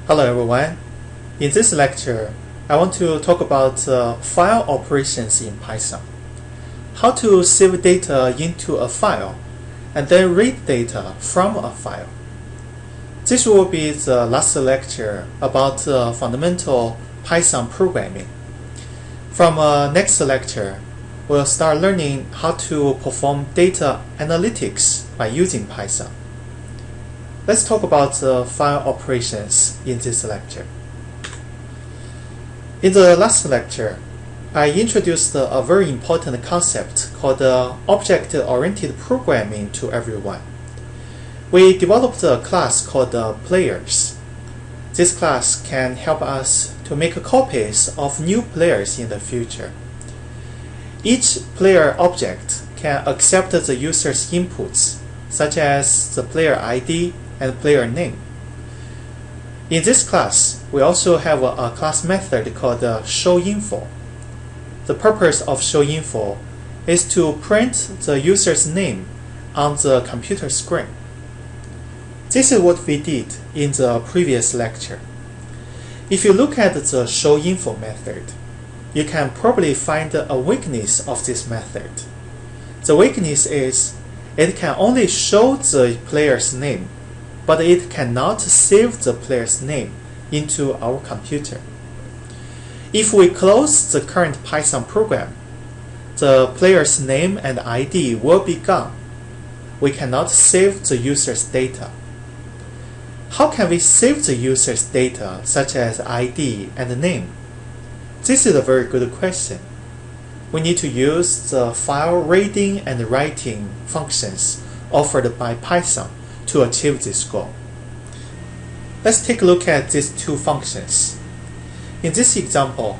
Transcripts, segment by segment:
Hello everyone. In this lecture, I want to talk about file operations in Python. How to save data into a file and then read data from a file. This will be the last lecture about fundamental Python programming. From next lecture, we'll start learning how to perform data analytics by using Python. Let's talk about file operations in this lecture. In the last lecture, I introduced a very important concept called Object-Oriented Programming to everyone. We developed a class called Players. This class can help us to make copies of new players in the future. Each player object can accept the user's inputs, such as the player ID and player name. In this class, we also have a class method called showInfo. The purpose of showInfo is to print the user's name on the computer screen. This is what we did in the previous lecture. If you look at the showInfo method, you can probably find a weakness of this method. The weakness is it can only show the player's name, but it cannot save the player's name into our computer. If we close the current Python program, the player's name and ID will be gone. We cannot save the user's data. How can we save the user's data, such as ID and name? This is a very good question. We need to use the file reading and writing functions offered by Python to achieve this goal. Let's take a look at these two functions. In this example,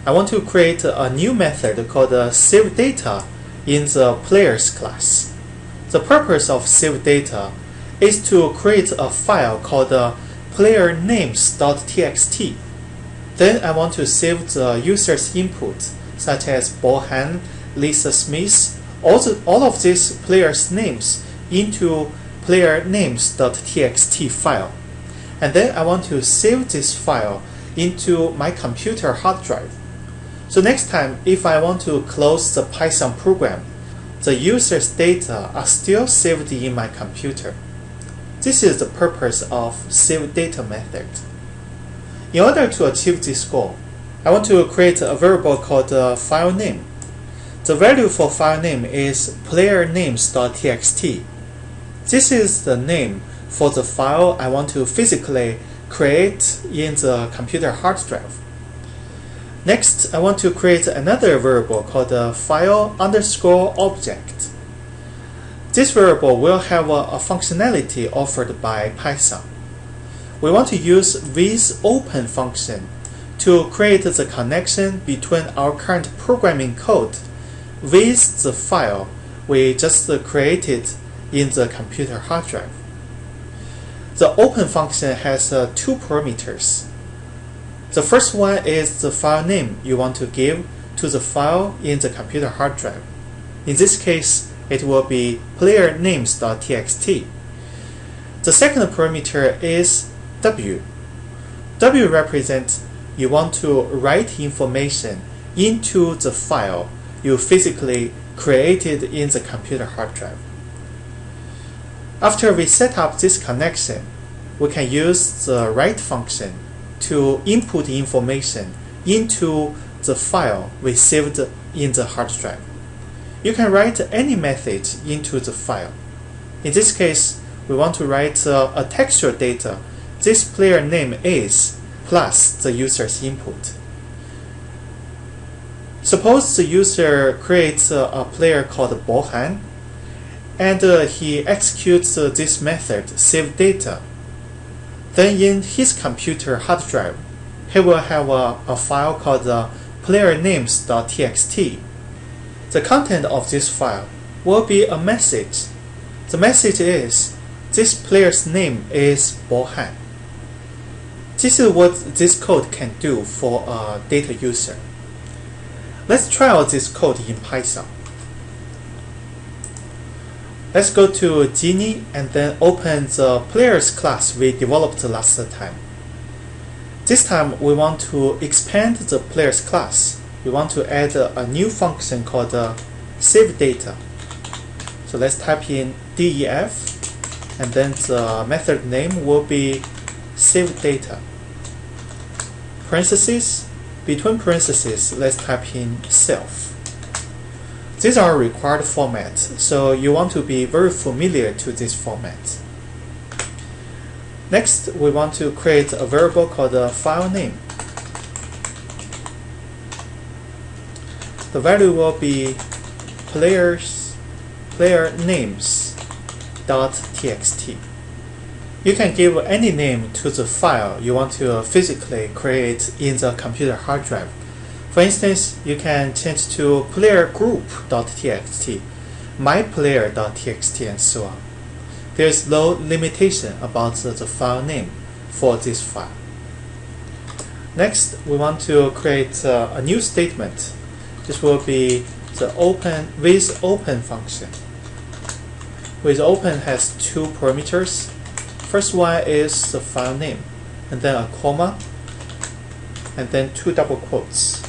I want to create a new method called saveData in the players class. The purpose of saveData is to create a file called playernames.txt. Then I want to save the user's input, such as Bohan, Lisa Smith, all of these players' names into playernames.txt file. And then I want to save this file into my computer hard drive. So next time, if I want to close the Python program, the user's data are still saved in my computer. This is the purpose of saveData method. In order to achieve this goal, I want to create a variable called file name. The value for file name is playernames.txt. This is the name for the file I want to physically create in the computer hard drive. Next, I want to create another variable called file_object. This variable will have a functionality offered by Python. We want to use withOpen function to create the connection between our current programming code with the file we just created in the computer hard drive. The open function has two parameters. The first one is the file name you want to give to the file in the computer hard drive. In this case, it will be playernames.txt. The second parameter is w. W represents you want to write information into the file you physically created in the computer hard drive. After we set up this connection, we can use the write function to input information into the file we saved in the hard drive. You can write any message into the file. In this case, we want to write a textual data. This player name is plus the user's input. Suppose the user creates a player called Bohan, and he executes this method saveData. Then in his computer hard drive, he will have a file called playernames.txt. The content of this file will be a message. The message is, this player's name is Bohan. This is what this code can do for a data user. Let's try out this code in Python. Let's go to Genie and then open the players class we developed last time. This time we want to expand the player's class. We want to add a new function called save data. So let's type in def, and then the method name will be save data. Parentheses, between parentheses, let's type in self. These are required formats, so you want to be very familiar to this format. Next, we want to create a variable called file name. The value will be player names.txt. You can give any name to the file you want to physically create in the computer hard drive. For instance, you can change to playergroup.txt, myplayer.txt, and so on. There is no limitation about the file name for this file. Next, we want to create a new statement. This will be the with open function. With open has two parameters. First one is the file name, and then a comma, and then two double quotes.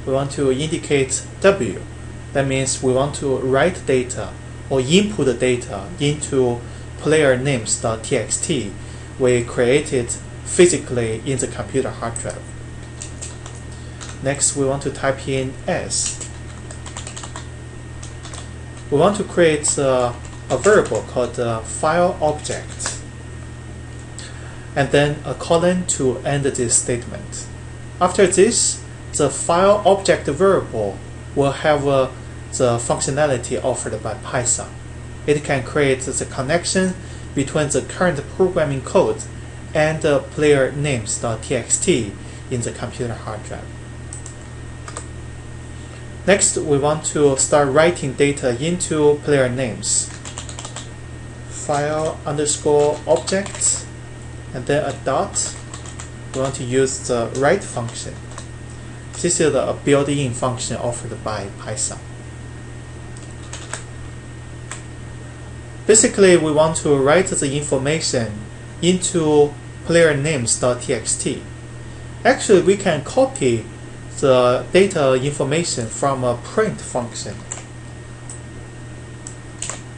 We want to indicate W. That means we want to write data or input data into player names.txt we created physically in the computer hard drive. Next, we want to type in S. We want to create a variable called file object, and then a colon to end this statement. After this, the file object variable will have the functionality offered by Python. It can create the connection between the current programming code and the player names.txt in the computer hard drive. Next, we want to start writing data into player names. File underscore object, and then a dot. We want to use the write function. This is a built-in function offered by Python. Basically, we want to write the information into player names.txt. Actually, we can copy the data information from a print function.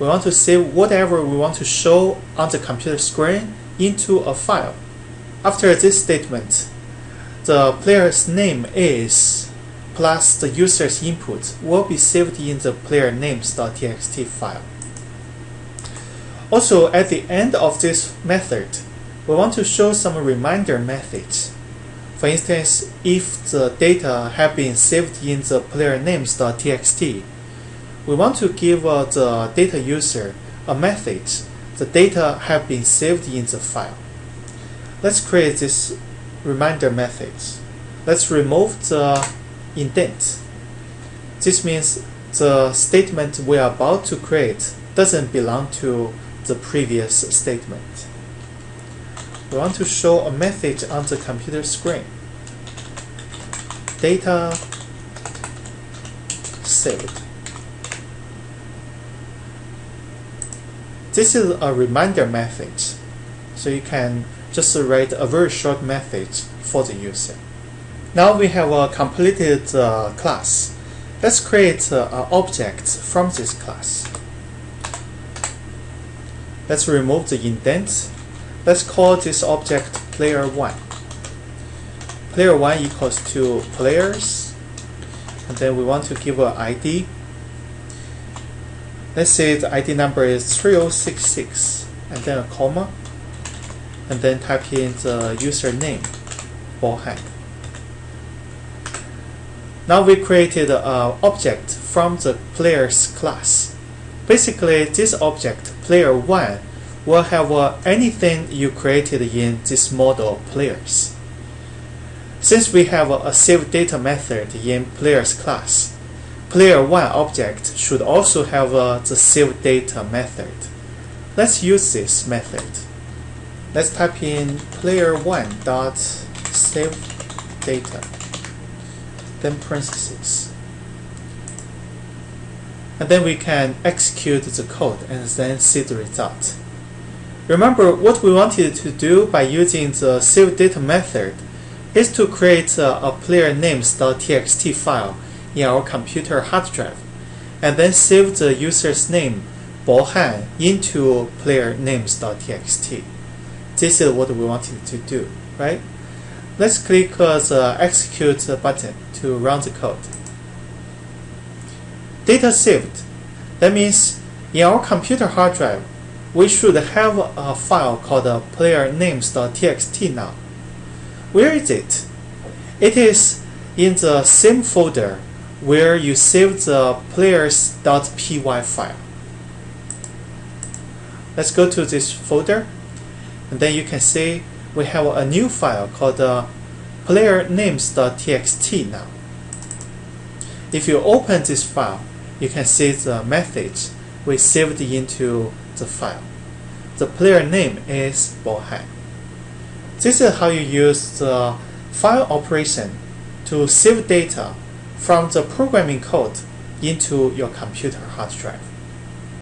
We want to save whatever we want to show on the computer screen into a file. After this statement, the player's name is plus the user's input will be saved in the player names.txt file. Also, at the end of this method, we want to show some reminder methods. For instance, if the data have been saved in the player names.txt, we want to give the data user a message. The data have been saved in the file. Let's create this reminder method. Let's remove the indent. This means the statement we are about to create doesn't belong to the previous statement. We want to show a message on the computer screen. Data saved. This is a reminder message, so you can just write a very short message for the user. Now we have completed the class. Let's create an object from this class. Let's remove the indent. Let's call this object player1. Player1 equals to players, and then we want to give an ID. Let's say the ID number is 3066, and then a comma, and then type in the username, Bohan. Now we created an object from the players class. Basically, this object, player1, will have anything you created in this model players. Since we have a save data method in players class, player1 object should also have the save data method. Let's use this method. Let's type in player1 dot save data, then parentheses. And then we can execute the code and then see the result. Remember, what we wanted to do by using the save data method is to create a player names.txt file in our computer hard drive, and then save the user's name, Bohan, into player names.txt. This is what we wanted to do, right? Let's click the execute button to run the code. Data saved. That means in our computer hard drive, we should have a file called player names.txt now. Where is it? It is in the same folder where you saved the players.py file. Let's go to this folder, and then you can see we have a new file called player names.txt now. If you open this file, you can see the message we saved into the file. The player name is Bohan. This is how you use the file operation to save data from the programming code into your computer hard drive.